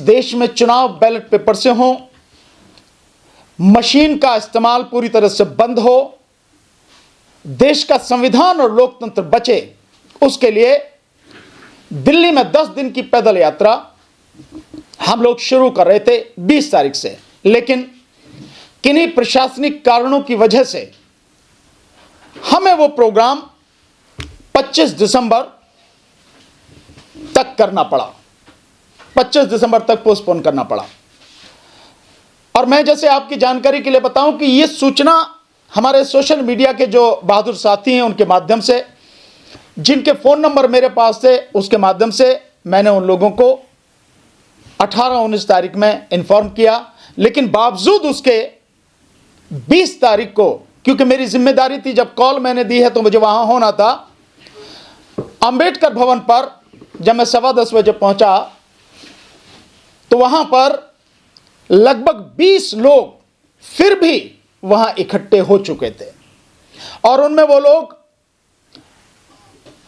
देश में चुनाव बैलेट पेपर से हो, मशीन का इस्तेमाल पूरी तरह से बंद हो, देश का संविधान और लोकतंत्र बचे, उसके लिए दिल्ली में 10 दिन की पैदल यात्रा हम लोग शुरू कर रहे थे 20 तारीख से, लेकिन किन्हीं प्रशासनिक कारणों की वजह से हमें वो प्रोग्राम 25 दिसंबर तक करना पड़ा, 25 दिसंबर तक पोस्टपोन करना पड़ा। और मैं जैसे आपकी जानकारी के लिए बताऊं कि ये सूचना हमारे सोशल मीडिया के जो बहादुर साथी हैं उनके माध्यम से, जिनके फ़ोन नंबर मेरे पास थे, उसके माध्यम से मैंने उन लोगों को 18-19 तारीख में इन्फॉर्म किया। लेकिन बावजूद उसके 20 तारीख को, क्योंकि मेरी जिम्मेदारी थी, जब कॉल मैंने दी है तो मुझे वहाँ होना था, अंबेडकर भवन पर जब मैं 10:15 बजे पहुँचा तो वहाँ पर लगभग 20 लोग फिर भी वहाँ इकट्ठे हो चुके थे। और उनमें वो लोग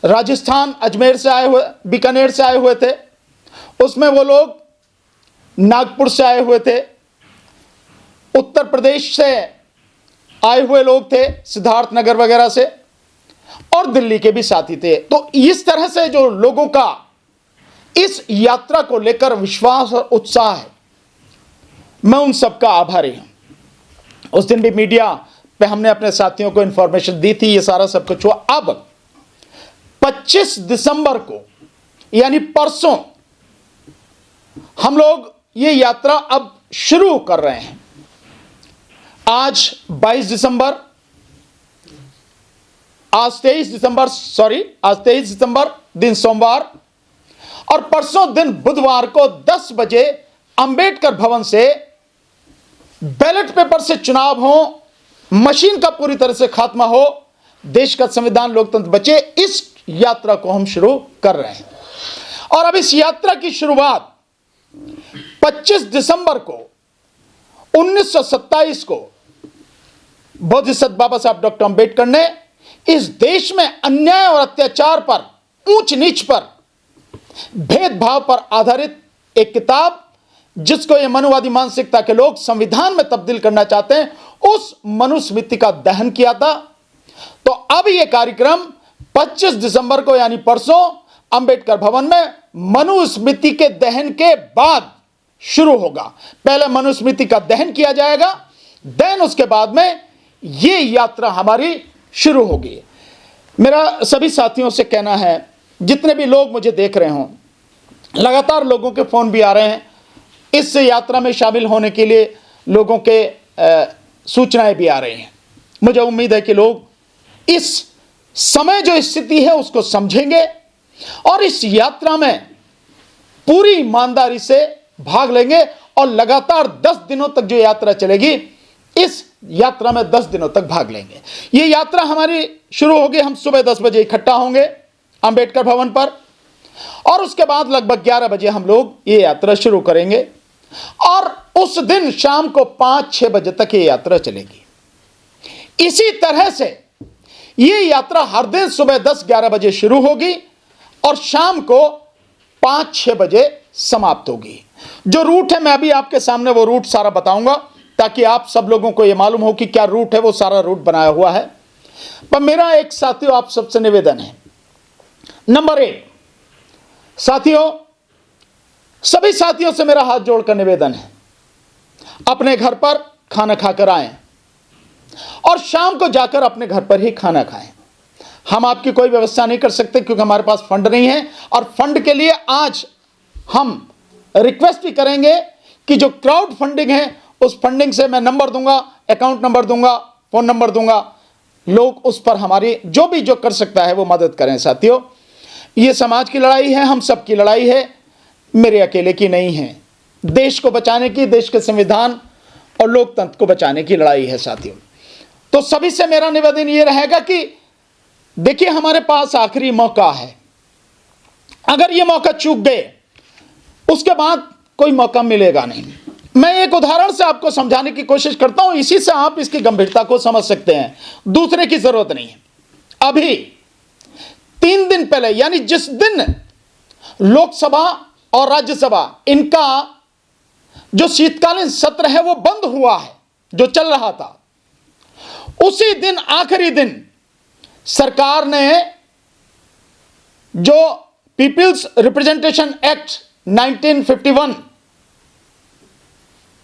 राजस्थान, अजमेर से आए हुए, बीकानेर से आए हुए थे, उसमें वो लोग नागपुर से आए हुए थे, उत्तर प्रदेश से आए हुए लोग थे, सिद्धार्थनगर वगैरह से, और दिल्ली के भी साथी थे। तो इस तरह से जो लोगों का इस यात्रा को लेकर विश्वास और उत्साह है, मैं उन सबका आभारी हूं। उस दिन भी मीडिया पे हमने अपने साथियों को इंफॉर्मेशन दी थी, ये सारा सब कुछ हुआ। अब 25 दिसंबर को यानी परसों हम लोग ये यात्रा अब शुरू कर रहे हैं। आज 22 दिसंबर, आज 23 दिसंबर दिन सोमवार, और परसों दिन बुधवार को 10 बजे अंबेडकर भवन से बैलेट पेपर से चुनाव हो, मशीन का पूरी तरह से खात्मा हो, देश का संविधान लोकतंत्र बचे, इस यात्रा को हम शुरू कर रहे हैं। और अब इस यात्रा की शुरुआत 25 दिसंबर को 1927 को बोधिसत्व बाबा साहब डॉक्टर अंबेडकर ने इस देश में अन्याय और अत्याचार पर, ऊंच नीच पर, भेदभाव पर आधारित एक किताब, जिसको ये मनुवादी मानसिकता के लोग संविधान में तब्दील करना चाहते हैं, उस मनुस्मृति का दहन किया था। तो अब ये कार्यक्रम 25 दिसंबर को यानी परसों अंबेडकर भवन में मनुस्मृति के दहन के बाद शुरू होगा। पहले मनुस्मृति का दहन किया जाएगा, देन उसके बाद में ये यात्रा हमारी शुरू होगी। मेरा सभी साथियों से कहना है, जितने भी लोग मुझे देख रहे हों, लगातार लोगों के फ़ोन भी आ रहे हैं, इस यात्रा में शामिल होने के लिए लोगों के सूचनाएं भी आ रही हैं। मुझे उम्मीद है कि लोग इस समय जो स्थिति है उसको समझेंगे और इस यात्रा में पूरी ईमानदारी से भाग लेंगे। और लगातार 10 दिनों तक जो यात्रा चलेगी, इस यात्रा में 10 दिनों तक भाग लेंगे। ये यात्रा हमारी शुरू होगी, हम सुबह 10 बजे इकट्ठा होंगे अंबेडकर भवन पर, और उसके बाद लगभग 11 बजे हम लोग ये यात्रा शुरू करेंगे, और उस दिन शाम को 5-6 बजे तक ये यात्रा चलेगी। इसी तरह से ये यात्रा हर दिन सुबह 10-11 बजे शुरू होगी और शाम को 5-6 बजे समाप्त होगी। जो रूट है, मैं अभी आपके सामने वो रूट सारा बताऊंगा, ताकि आप सब लोगों को ये मालूम हो कि क्या रूट है। वो सारा रूट बनाया हुआ है। पर मेरा एक साथियों आप सबसे निवेदन है, नंबर 1, साथियों, सभी साथियों से मेरा हाथ जोड़कर निवेदन है, अपने घर पर खाना खाकर आएं और शाम को जाकर अपने घर पर ही खाना खाएं। हम आपकी कोई व्यवस्था नहीं कर सकते क्योंकि हमारे पास फंड नहीं है, और फंड के लिए आज हम रिक्वेस्ट भी करेंगे कि जो क्राउड फंडिंग है, उस फंडिंग से मैं नंबर दूंगा, अकाउंट नंबर दूंगा, फोन नंबर दूंगा, लोग उस पर हमारी जो भी जो कर सकता है वो मदद करें। साथियों, ये समाज की लड़ाई है, हम सब की लड़ाई है, मेरे अकेले की नहीं है। देश को बचाने की, देश के संविधान और लोकतंत्र को बचाने की लड़ाई है साथियों। तो सभी से मेरा निवेदन ये रहेगा कि देखिए, हमारे पास आखिरी मौका है। अगर ये मौका चूक गए, उसके बाद कोई मौका मिलेगा नहीं। मैं एक उदाहरण से आपको समझाने की कोशिश करता हूं, इसी से आप इसकी गंभीरता को समझ सकते हैं। दूसरे की जरूरत नहीं है। अभी 3 दिन पहले, यानी जिस दिन लोकसभा और राज्यसभा इनका जो शीतकालीन सत्र है वो बंद हुआ है, जो चल रहा था, उसी दिन आखिरी दिन सरकार ने जो पीपल्स रिप्रेजेंटेशन एक्ट 1951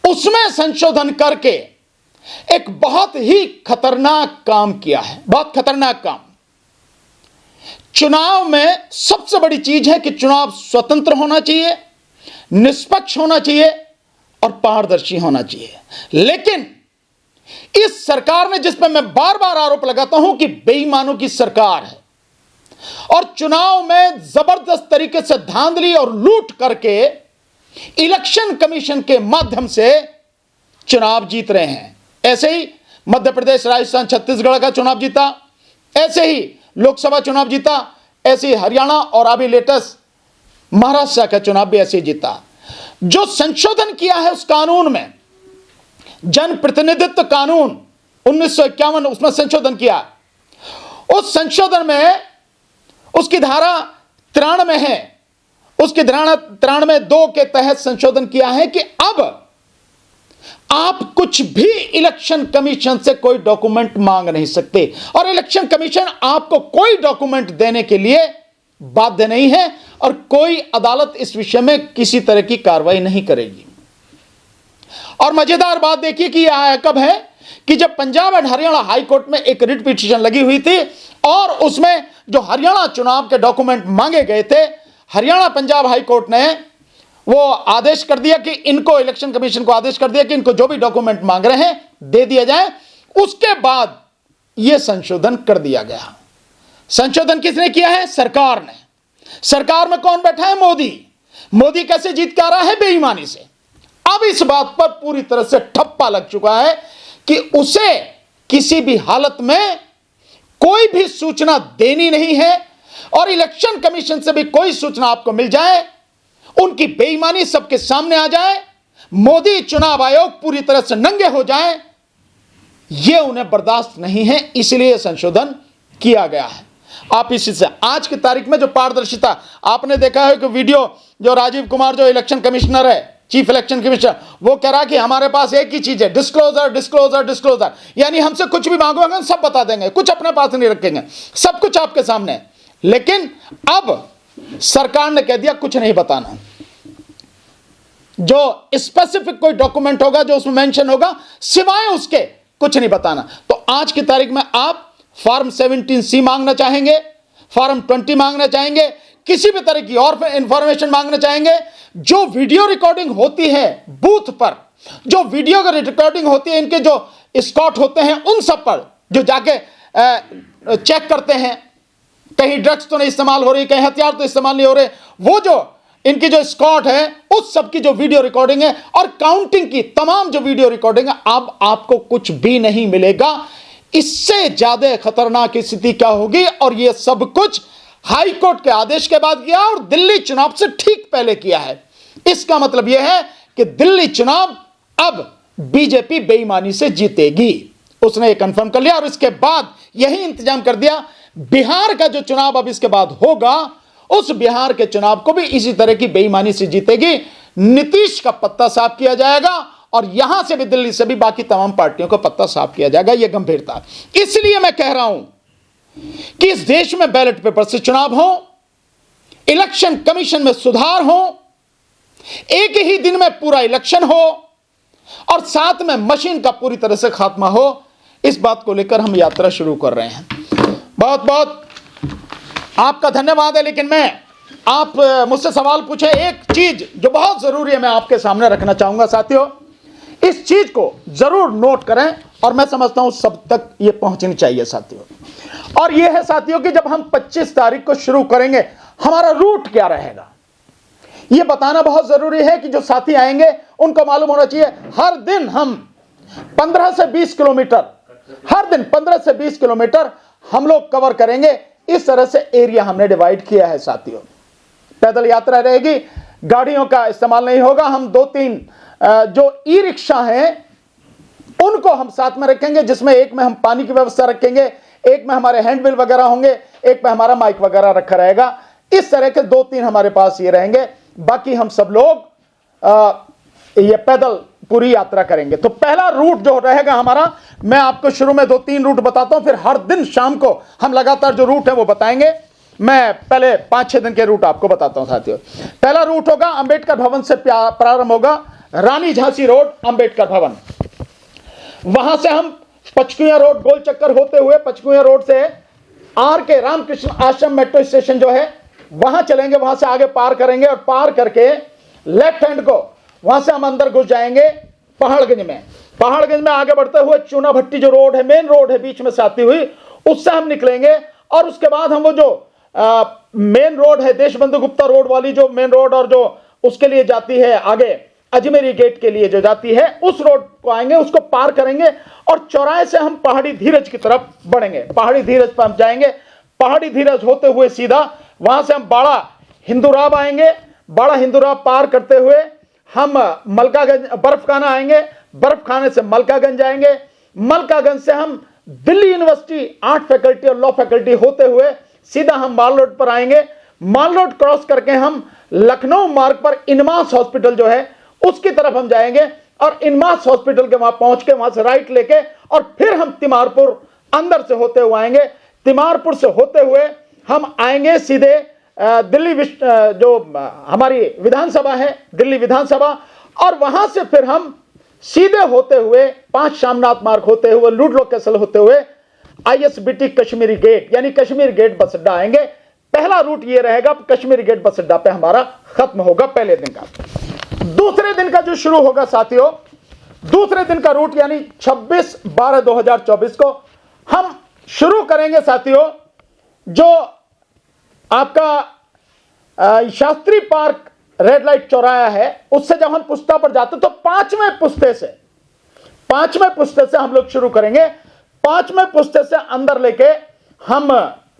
उसमें संशोधन करके एक बहुत ही खतरनाक काम किया है, बहुत खतरनाक काम। चुनाव में सबसे बड़ी चीज है कि चुनाव स्वतंत्र होना चाहिए, निष्पक्ष होना चाहिए और पारदर्शी होना चाहिए। लेकिन इस सरकार ने, जिस पर मैं बार बार आरोप लगाता हूं कि बेईमानों की सरकार है और चुनाव में जबरदस्त तरीके से धांधली और लूट करके इलेक्शन कमीशन के माध्यम से चुनाव जीत रहे हैं। ऐसे ही मध्य प्रदेश, राजस्थान, छत्तीसगढ़ का चुनाव जीता, ऐसे ही लोकसभा चुनाव जीता, ऐसे ही हरियाणा और अभी लेटेस्ट महाराष्ट्र का चुनाव भी ऐसे ही जीता। जो संशोधन किया है उस कानून में, जन प्रतिनिधित्व कानून 1951, उसमें संशोधन किया। उस संशोधन में उसकी धारा 93 है, उसकी धारा 93(2) के तहत संशोधन किया है कि अब आप कुछ भी इलेक्शन कमीशन से कोई डॉक्यूमेंट मांग नहीं सकते और इलेक्शन कमीशन आपको कोई डॉक्यूमेंट देने के लिए बाध्य नहीं है और कोई अदालत इस विषय में किसी तरह की कार्रवाई नहीं करेगी। और मजेदार बात देखिए कि यह कब है कि जब Punjab and Haryana high court में एक रिट पिटीशन लगी हुई थी और उसमें जो हरियाणा चुनाव के डॉक्यूमेंट मांगे गए थे, हरियाणा पंजाब हाई कोर्ट ने वो आदेश कर दिया कि इनको, इलेक्शन कमीशन को आदेश कर दिया कि इनको जो भी डॉक्यूमेंट मांग रहे हैं दे दिया जाए। उसके बाद यह संशोधन कर दिया गया। संशोधन किसने किया है? सरकार ने। सरकार में कौन बैठा है? मोदी। मोदी कैसे जीत के आ रहा है? बेईमानी से। अब इस बात पर पूरी तरह से ठप्पा लग चुका है कि उसे किसी भी हालत में कोई भी सूचना देनी नहीं है और इलेक्शन कमीशन से भी कोई सूचना आपको मिल जाए, उनकी बेईमानी सबके सामने आ जाए, मोदी चुनाव आयोग पूरी तरह से नंगे हो जाए, यह उन्हें बर्दाश्त नहीं है। इसलिए संशोधन किया गया है। आप इसी से आज की तारीख में जो पारदर्शिता आपने देखा है कि वीडियो जो राजीव कुमार जो इलेक्शन कमिश्नर है, चीफ इलेक्शन कमिश्नर, वो कह रहा है कि हमारे पास एक ही चीज है, डिस्क्लोजर डिस्क्लोजर डिस्क्लोजर, यानी हमसे कुछ भी मांगोगे सब बता देंगे, कुछ अपने पास नहीं रखेंगे, सब कुछ आपके सामने है। लेकिन अब सरकार ने कह दिया कुछ नहीं बताना, जो स्पेसिफिक कोई डॉक्यूमेंट होगा जो उसमें मेंशन होगा सिवाय उसके कुछ नहीं बताना। तो आज की तारीख में आप फॉर्म 17C मांगना चाहेंगे, फॉर्म 20 मांगना चाहेंगे, किसी भी तरह की और इंफॉर्मेशन मांगना चाहेंगे, जो वीडियो रिकॉर्डिंग होती है बूथ पर, जो वीडियो की रिकॉर्डिंग होती है, इनके जो स्कॉट होते हैं उन सब पर जो जाके चेक करते हैं कहीं ड्रग्स तो नहीं इस्तेमाल हो रही, कहीं हथियार तो इस्तेमाल नहीं हो रहे, वो जो इनकी जो स्कॉट है उस सब की जो वीडियो रिकॉर्डिंग है और काउंटिंग की तमाम जो वीडियो रिकॉर्डिंग है, अब आपको कुछ भी नहीं मिलेगा। इससे ज्यादा खतरनाक स्थिति क्या होगी? और यह सब कुछ हाई कोर्ट के आदेश के बाद किया और दिल्ली चुनाव से ठीक पहले किया है। इसका मतलब यह है कि दिल्ली चुनाव अब बीजेपी बेईमानी से जीतेगी, उसने ये कंफर्म कर लिया। और इसके बाद यही इंतजाम कर दिया, बिहार का जो चुनाव अब इसके बाद होगा, उस बिहार के चुनाव को भी इसी तरह की बेईमानी से जीतेगी। नीतीश का पत्ता साफ किया जाएगा और यहां से भी, दिल्ली से भी बाकी तमाम पार्टियों का पत्ता साफ किया जाएगा। यह गंभीरता। इसलिए मैं कह रहा हूं कि इस देश में बैलेट पेपर से चुनाव हो, इलेक्शन कमीशन में सुधार हो, एक ही दिन में पूरा इलेक्शन हो और साथ में मशीन का पूरी तरह से खात्मा हो। इस बात को लेकर हम यात्रा शुरू कर रहे हैं। बहुत बहुत आपका धन्यवाद है। लेकिन मैं, आप मुझसे सवाल पूछे, एक चीज जो बहुत जरूरी है मैं आपके सामने रखना चाहूंगा साथियों, इस चीज को जरूर नोट करें और मैं समझता हूं सब तक ये पहुंचनी चाहिए साथियों। और यह है साथियों कि जब हम 25 तारीख को शुरू करेंगे, हमारा रूट क्या रहेगा, यह बताना बहुत जरूरी है कि जो साथी आएंगे उनको मालूम होना चाहिए। हर दिन हम 15 से 20 किलोमीटर, हर दिन 15 से 20 किलोमीटर हम लोग कवर करेंगे। इस तरह से एरिया हमने डिवाइड किया है साथियों। पैदल यात्रा रहेगी, गाड़ियों का इस्तेमाल नहीं होगा। हम 2-3 जो ई रिक्शा हैं उनको हम साथ में रखेंगे, जिसमें एक में हम पानी की व्यवस्था रखेंगे, एक में हमारे हैंडबिल वगैरह होंगे, एक में हमारा माइक वगैरह रखा रहेगा। इस तरह के 2-3 हमारे पास ये रहेंगे। बाकी हम सब लोग ये पैदल पूरी यात्रा करेंगे। तो पहला रूट जो रहेगा हमारा, मैं आपको शुरू में 2-3 रूट बताता हूं, फिर हर दिन शाम को हम लगातार जो रूट है वो बताएंगे। मैं पहले 5-6 दिन के रूट आपको बताता हूं साथियों। पहला रूट होगा अंबेडकर भवन से प्रारंभ होगा, रानी झांसी रोड अंबेडकर भवन, वहां से हम पचकुया रोड गोल चक्कर होते हुए पचकुया रोड से आर के रामकृष्ण आश्रम मेट्रो स्टेशन जो है वहां चलेंगे, वहां से आगे पार करेंगे और पार करके लेफ्ट हैंड को वहां से हम अंदर घुस जाएंगे पहाड़गंज में। पहाड़गंज में आगे बढ़ते हुए चूना भट्टी जो रोड है, मेन रोड है बीच में से आती हुई, उससे हम निकलेंगे और उसके बाद हम वो जो मेन रोड है देशबंधु गुप्ता रोड वाली जो मेन रोड और जो उसके लिए जाती है आगे अजमेरी गेट के लिए जो जाती है उस रोड को आएंगे, उसको पार करेंगे और चौराहे से हम पहाड़ी धीरज की तरफ बढ़ेंगे। पहाड़ी धीरज पर हम जाएंगे, पहाड़ी धीरज होते हुए सीधा वहां से हम बाड़ा हिंदूराव आएंगे, बाड़ा हिंदूराव पार करते हुए हम मलकागंज बर्फखाना आएंगे, बर्फखाने से मलकागंज आएंगे, मलकागंज से हम दिल्ली यूनिवर्सिटी आर्ट फैकल्टी और लॉ फैकल्टी होते हुए सीधा हम माल रोड पर आएंगे। माल रोड क्रॉस करके हम लखनऊ मार्ग पर इनमास हॉस्पिटल जो है उसकी तरफ हम जाएंगे और इनमास हॉस्पिटल के वहां पहुंच के वहां से राइट लेके और फिर हम तिमारपुर अंदर से होते हुए आएंगे। तिमारपुर से होते हुए हम आएंगे सीधे दिल्ली जो हमारी विधानसभा है दिल्ली विधानसभा, और वहां से फिर हम सीधे होते हुए 5 शामनाथ मार्ग होते हुए लुडलो कैसल होते हुए ISBT कश्मीरी गेट यानी कश्मीर गेट बस अड्डा आएंगे। पहला रूट ये रहेगा, कश्मीरी गेट बस अड्डा पे हमारा खत्म होगा पहले दिन का। दूसरे दिन का जो शुरू होगा साथियों, दूसरे दिन का रूट यानी 26/12/2024 को हम शुरू करेंगे साथियों जो आपका शास्त्री पार्क रेड लाइट चौराहा है, उससे जब हम पुस्ता पर जाते तो 5वें पुस्ते से हम लोग शुरू करेंगे। 5वें पुस्ते से अंदर लेके हम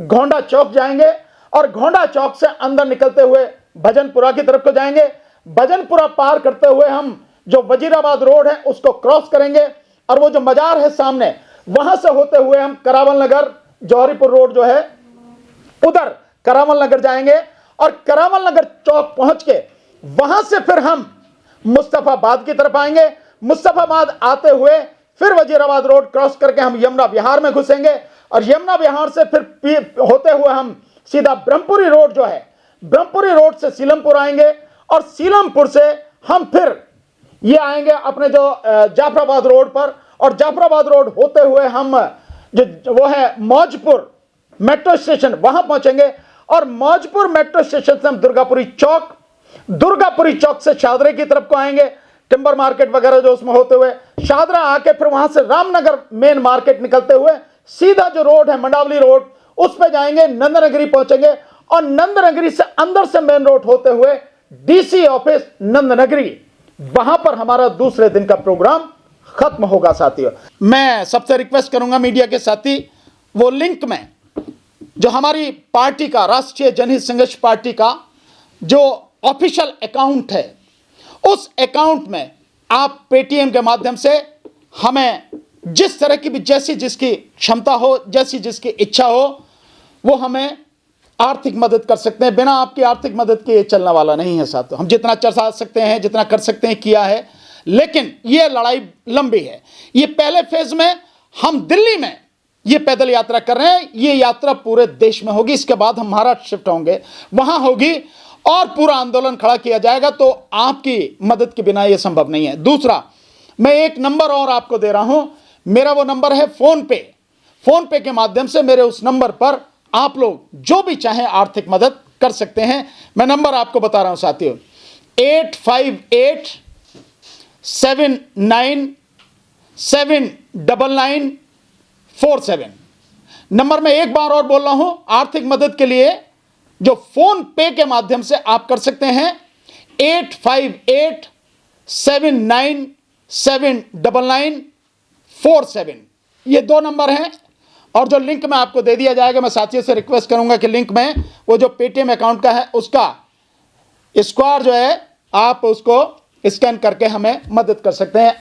घोंडा चौक जाएंगे और घोंडा चौक से अंदर निकलते हुए भजनपुरा की तरफ को जाएंगे। भजनपुरा पार करते हुए हम जो वजीराबाद रोड है उसको क्रॉस करेंगे और वो जो मजार है सामने वहां से होते हुए हम करावल नगर जौहरीपुर रोड जो है उधर करावल नगर जाएंगे और करावल नगर चौक पहुंच के वहां से फिर हम मुस्तफाबाद की तरफ आएंगे। मुस्तफाबाद आते हुए फिर वजीराबाद रोड क्रॉस करके हम यमुना विहार में घुसेंगे और यमुना विहार से फिर होते हुए हम सीधा ब्रह्मपुरी रोड जो है ब्रह्मपुरी रोड से सीलमपुर आएंगे और सीलमपुर से हम फिर ये आएंगे अपने जो जाफराबाद रोड पर और जाफराबाद रोड होते हुए हम जो वो है मौजपुर मेट्रो स्टेशन वहां पहुंचेंगे और मौजपुर मेट्रो स्टेशन से हम दुर्गापुरी चौक से शादरे की तरफ को आएंगे, टिम्बर मार्केट वगैरह जो उसमें होते हुए शादरा आके फिर वहां से रामनगर मेन मार्केट निकलते हुए सीधा जो रोड है मंडावली रोड उस पे जाएंगे, नंदनगरी पहुंचेंगे और नंदनगरी से अंदर से मेन रोड होते हुए DC ऑफिस नंदनगरी, वहां पर हमारा दूसरे दिन का प्रोग्राम खत्म होगा साथियों। मैं सबसे रिक्वेस्ट करूंगा मीडिया के साथी वो लिंक में जो हमारी पार्टी का राष्ट्रीय जनहित संघर्ष पार्टी का जो ऑफिशियल अकाउंट है उस अकाउंट में आप पेटीएम के माध्यम से हमें जिस तरह की भी जैसी जिसकी क्षमता हो जैसी जिसकी इच्छा हो वो हमें आर्थिक मदद कर सकते हैं। बिना आपकी आर्थिक मदद के ये चलने वाला नहीं है साथियों। हम जितना चर्चा सकते हैं जितना कर सकते हैं किया है, लेकिन ये लड़ाई लंबी है। ये पहले फेज में हम दिल्ली में ये पैदल यात्रा कर रहे हैं, ये यात्रा पूरे देश में होगी। इसके बाद हम महाराष्ट्र शिफ्ट होंगे, वहां होगी और पूरा आंदोलन खड़ा किया जाएगा। तो आपकी मदद के बिना ये संभव नहीं है। दूसरा, मैं एक नंबर और आपको दे रहा हूं, मेरा वो नंबर है फोन पे के माध्यम से मेरे उस नंबर पर आप लोग जो भी चाहें आर्थिक मदद कर सकते हैं। मैं नंबर आपको बता रहा हूं साथियों, 85879979947 नंबर में एक बार और बोल रहा हूं। आर्थिक मदद के लिए जो फोन पे के माध्यम से आप कर सकते हैं 85879979947 ये 2 नंबर हैं और जो लिंक में आपको दे दिया जाएगा। मैं साथियों से रिक्वेस्ट करूंगा कि लिंक में वो जो पेटीएम अकाउंट का है उसका स्क्वायर जो है आप उसको स्कैन करके हमें मदद कर सकते हैं।